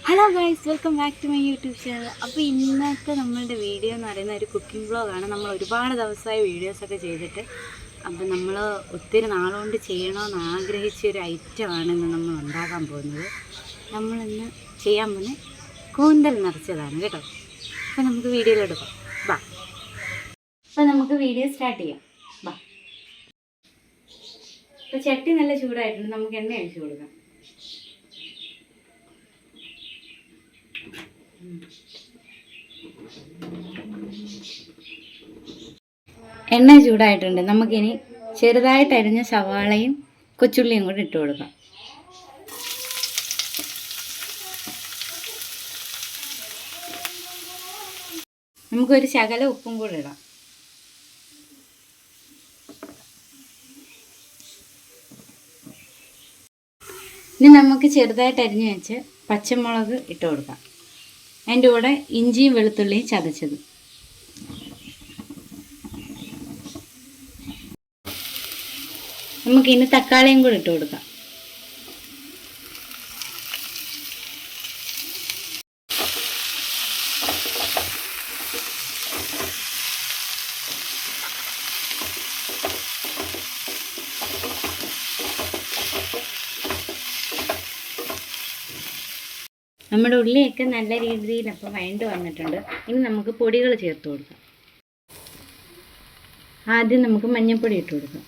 Hello guys, welcome back to my YouTube channel. അപ്പോൾ ഇന്നത്തെ നമ്മളുടെ വീഡിയോ എന്ന് പറയുന്ന ഒരു കുക്കിംഗ് വ്ളോഗാണ്. നമ്മൾ ഒരുപാട് ദിവസമായി വീഡിയോസൊക്കെ ചെയ്തിട്ട്, അപ്പോൾ നമ്മൾ ഒത്തിരി നാളുകൊണ്ട് ചെയ്യണമെന്ന് ആഗ്രഹിച്ച ഒരു ഐറ്റമാണ് ഇന്ന് നമ്മൾ ഉണ്ടാക്കാൻ പോകുന്നത്. നമ്മളിന്ന് ചെയ്യാൻ പോകുന്നത് കൂന്തൽ നിറച്ചതാണ് കേട്ടോ. അപ്പോൾ നമുക്ക് വീഡിയോയിലെടുക്കാം, ബാ. അപ്പോൾ നമുക്ക് വീഡിയോ സ്റ്റാർട്ട് ചെയ്യാം, ബാ. അപ്പോൾ ചട്ടി നല്ല ചൂടായിട്ടുണ്ട്, നമുക്ക് എണ്ണ ഒഴിച്ച് കൊടുക്കാം. എണ്ണ ചൂടായിട്ടുണ്ട്, നമുക്കിനി ചെറുതായിട്ട് അരിഞ്ഞ സവാളയും കൊച്ചുള്ളിയും കൂടി ഇട്ട് കൊടുക്കാം. നമുക്കൊരു ശകല ഉപ്പും കൂടി ഇടാം. ഇനി നമുക്ക് ചെറുതായിട്ട് അരിഞ്ഞ് വെച്ച് പച്ചമുളക് ഇട്ട് കൊടുക്കാം. അതിൻ്റെ കൂടെ ഇഞ്ചിയും വെളുത്തുള്ളിയും ചതച്ചത്. നമുക്കിനി തക്കാളിയും കൂടി ഇട്ട് കൊടുക്കാം. നമ്മുടെ ഉള്ളിയൊക്കെ നല്ല രീതിയിൽ അപ്പോൾ വഴണ്ട് വന്നിട്ടുണ്ട്. ഇനി നമുക്ക് പൊടികൾ ചേർത്ത് കൊടുക്കാം. ആദ്യം നമുക്ക് മഞ്ഞൾപ്പൊടി ഇട്ട് കൊടുക്കാം.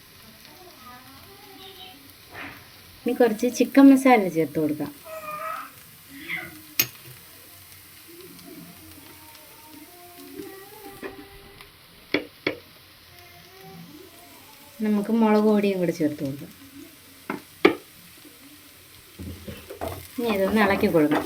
ഇനി കുറച്ച് ചിക്കൻ മസാല ചേർത്ത് കൊടുക്കാം. നമുക്ക് മുളക് പൊടിയും കൂടി ചേർത്ത് കൊടുക്കാം. ഇനി ഇതൊന്ന് ഇളക്കി കൊടുക്കാം.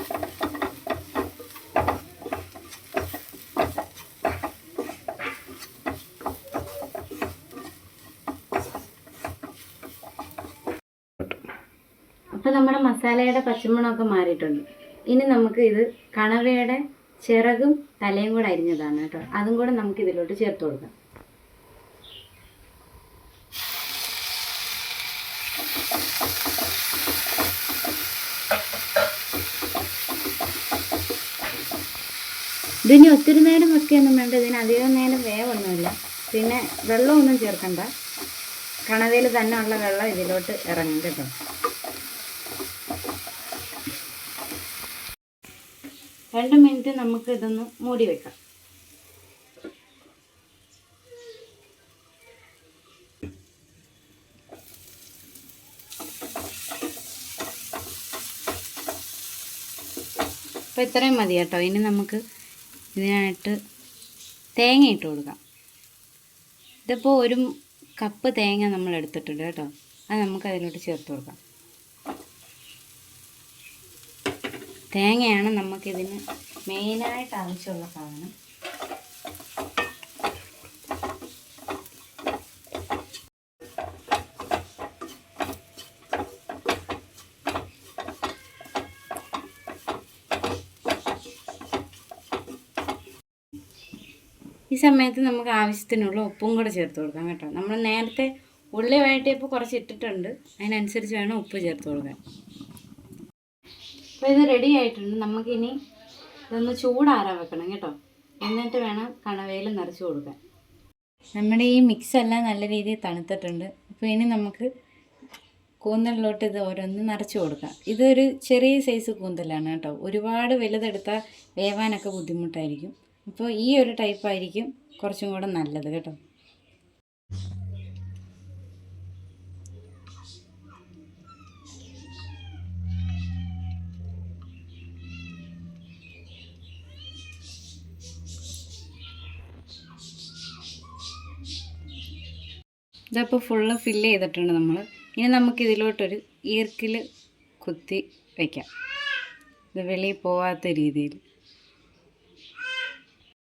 അപ്പോൾ നമ്മുടെ മസാലയുടെ പച്ചമണമൊക്കെ മാറിയിട്ടുണ്ട്. ഇനി നമുക്ക് ഇത് കണവയുടെ ചിറകും തലയും കൂടെ അരിഞ്ഞതാണ് കേട്ടോ. അതും കൂടെ നമുക്ക് ഇതിലോട്ട് ചേർത്ത് കൊടുക്കാം. ഇതിന് ഒത്തിരി നേരം വെക്കുകയൊന്നും വേണ്ട. ഇതിന് അധികം നേരം വേവൊന്നുമില്ല. പിന്നെ വെള്ളമൊന്നും ചേർക്കണ്ട. കണവയിൽ തന്നെ ഉള്ള വെള്ളം ഇതിലോട്ട് ഇറങ്ങും കേട്ടോ. രണ്ട് മിനിറ്റ് നമുക്ക് ഇതൊന്ന് മൂടി വെക്കാം. അപ്പോൾ ഇത്രയും മതി കേട്ടോ. ഇനി നമുക്ക് ഇതിനായിട്ട് തേങ്ങ ഇട്ട് കൊടുക്കാം. ഇതിപ്പോൾ 1 കപ്പ് തേങ്ങ നമ്മൾ എടുത്തിട്ടുണ്ട് കേട്ടോ. അത് നമുക്ക് അതിലോട്ട് ചേർത്ത് കൊടുക്കാം. തേങ്ങയാണ് നമുക്കിതിന് മെയിനായിട്ട് ആവശ്യമുള്ള സാധനം. ഈ സമയത്ത് നമുക്ക് ആവശ്യത്തിനുള്ള ഉപ്പും കൂടെ ചേർത്ത് കൊടുക്കാം കേട്ടോ. നമ്മൾ നേരത്തെ ഉള്ളി വഴറ്റിയപ്പോൾ കുറച്ച് ഇട്ടിട്ടുണ്ട്, അതിനനുസരിച്ച് വേണം ഉപ്പ് ചേർത്ത് കൊടുക്കാൻ. അപ്പോൾ ഇത് റെഡി ആയിട്ടുണ്ട്. നമുക്കിനി ഇതൊന്ന് ചൂടാറാൻ വെക്കണം കേട്ടോ. എന്നിട്ട് വേണം കണവയിൽ നിറച്ച് കൊടുക്കാൻ. നമ്മുടെ ഈ മിക്സ് എല്ലാം നല്ല രീതിയിൽ തണുത്തിട്ടുണ്ട്. അപ്പോൾ ഇനി നമുക്ക് കൂന്തലിലോട്ട് ഇത് ഓരോന്ന് നിറച്ച് കൊടുക്കാം. ഇതൊരു ചെറിയ സൈസ് കൂന്തലാണ് കേട്ടോ. ഒരുപാട് വലുതെടുത്താൽ വേവാനൊക്കെ ബുദ്ധിമുട്ടായിരിക്കും. അപ്പോൾ ഈ ഒരു ടൈപ്പായിരിക്കും കുറച്ചും കൂടെ നല്ലത് കേട്ടോ. ഇതപ്പോൾ ഫുള്ള് ഫില്ല് ചെയ്തിട്ടുണ്ട് നമ്മൾ. ഇനി നമുക്ക് ഇതിലോട്ടൊരു ഈർക്കിൽ കുത്തി വയ്ക്കാം, ഇത് വെളിയിൽ പോവാത്ത രീതിയിൽ.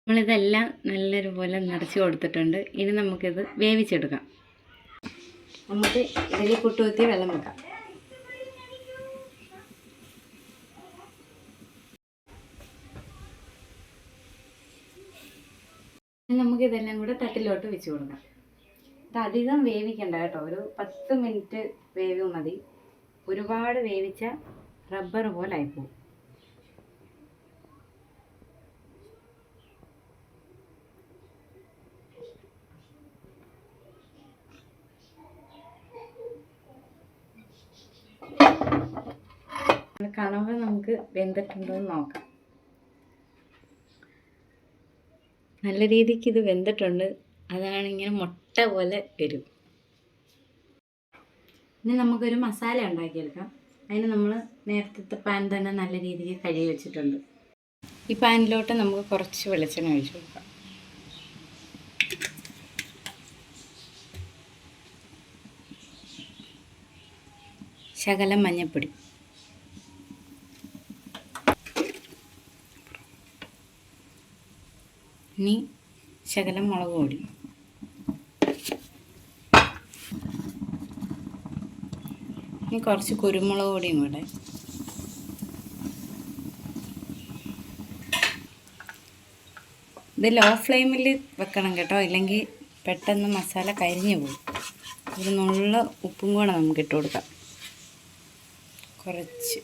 നമ്മളിതെല്ലാം നല്ലൊരു പോലെ നിറച്ച് കൊടുത്തിട്ടുണ്ട്. ഇനി നമുക്കിത് വേവിച്ചെടുക്കാം. നമുക്ക് ഇതിൽ കുത്തി വെള്ളം വെക്കാം. നമുക്കിതെല്ലാം കൂടെ തട്ടിലോട്ട് വെച്ച് കൊടുക്കാം. ഇത് അധികം വേവിക്കണ്ട കേട്ടോ. ഒരു 10 മിനിറ്റ് വേവ് മതി. ഒരുപാട് വേവിച്ച റബ്ബർ പോലെ ആയിപ്പോവും. നമുക്ക് വെന്തിട്ടുണ്ടോ എന്ന് നോക്കാം. നല്ല രീതിക്ക് ഇത് വെന്തിട്ടുണ്ട്. അതാണ് ഇങ്ങനെ മുട്ട പോലെ വരും. ഇനി നമുക്കൊരു മസാല ഉണ്ടാക്കിയെടുക്കാം. അതിന് നമ്മൾ നേരത്തെ പാൻ തന്നെ നല്ല രീതിക്ക് കഴുകി വെച്ചിട്ടുണ്ട്. ഈ പാനിലോട്ട് നമുക്ക് കുറച്ച് വെളിച്ചെണ്ണ ഒഴിച്ച് കൊടുക്കാം. ശകലം മഞ്ഞൾപ്പൊടി, ഇനി ശകലം മുളക് പൊടി, ഇനി കുറച്ച് കുരുമുളക് പൊടിയും കൂടെ. ഇത് ലോ ഫ്ലെയിമിൽ വെക്കണം കേട്ടോ, ഇല്ലെങ്കിൽ പെട്ടെന്ന് മസാല കരിഞ്ഞു പോകും. ഒരു നുള്ള ഉപ്പും കൂടെ നമുക്ക് ഇട്ട് കൊടുക്കാം. കുറച്ച്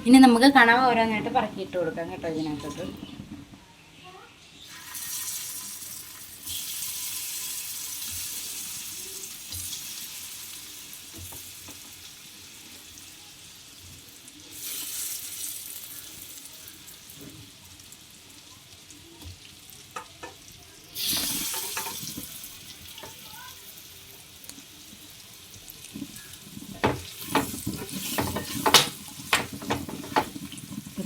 ഇനി നമുക്ക് കണവ ഓരോന്നായിട്ട് പറക്കിയിട്ട് കൊടുക്കാം കേട്ടോ. ഇതിനകത്തോട്ട്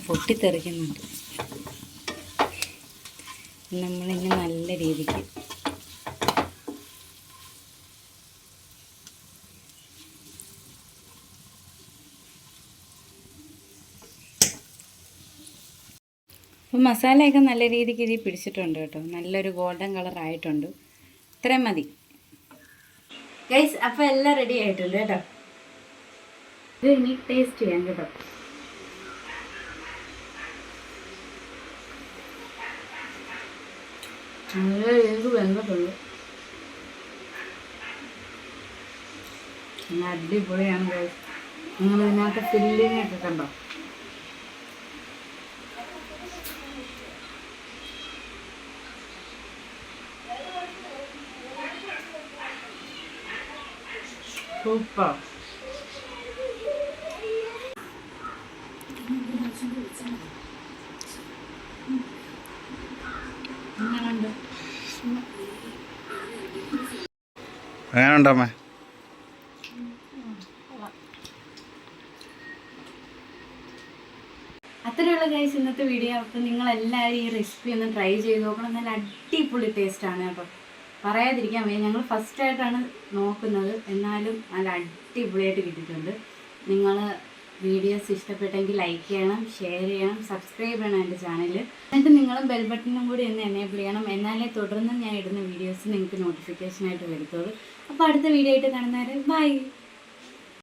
പൊട്ടിത്തെറിക്കുന്നുണ്ട്. നമ്മളിനി നല്ല രീതിക്ക് അപ്പോൾ മസാലയൊക്കെ നല്ല രീതിക്ക് ഇതിൽ പിടിച്ചിട്ടുണ്ട് കേട്ടോ. നല്ലൊരു ഗോൾഡൻ കളർ ആയിട്ടുണ്ട്. ഇത്രയും മതി ഗൈസ്. അപ്പോൾ എല്ലാം റെഡി ആയിട്ടുണ്ട് കേട്ടോ. ഇത് ഇനി ടേസ്റ്റ് ചെയ്യാം കേട്ടോ. നല്ല രീതിക്ക് വെന്തിട്ടുണ്ട്. നല്ല അടിപൊളിയാണ് ഗൈസ്. നിങ്ങൾ ഇതിനകത്ത് ഫില്ലിങ് ഒക്കെ കണ്ടോ? സൂപ്പർ. എങ്ങനെയുണ്ടമ്മേ? അത്രയുള്ള ഗൈസ് ഇന്നത്തെ വീഡിയോ. അപ്പം നിങ്ങളെല്ലാവരും ഈ റെസിപ്പി ഒന്ന് ട്രൈ ചെയ്ത് നോക്കണം. നല്ല അടിപൊളി ടേസ്റ്റാണ് കേട്ടോ. പറയാതിരിക്കാൻ വയ്യ. ഞങ്ങൾ ഫസ്റ്റായിട്ടാണ് നോക്കുന്നത്, എന്നാലും നല്ല അടിപൊളിയായിട്ട് കിട്ടിയിട്ടുണ്ട്. നിങ്ങൾ വീഡിയോസ് ഇഷ്ടപ്പെട്ടെങ്കിൽ ലൈക്ക് ചെയ്യണം, ഷെയർ ചെയ്യണം, സബ്സ്ക്രൈബ് ചെയ്യണം എൻ്റെ ചാനൽ. എന്നിട്ട് നിങ്ങളും ബെൽ ബട്ടണും കൂടി ഒന്ന് എനേബിൾ ചെയ്യണം. എന്നാലേ തുടർന്ന് ഞാൻ ഇടുന്ന വീഡിയോസ് നിങ്ങൾക്ക് നോട്ടിഫിക്കേഷനായിട്ട് വരത്തുള്ളൂ. അപ്പോൾ അടുത്ത വീഡിയോ ആയിട്ട് കാണുന്നവരെ ബൈ.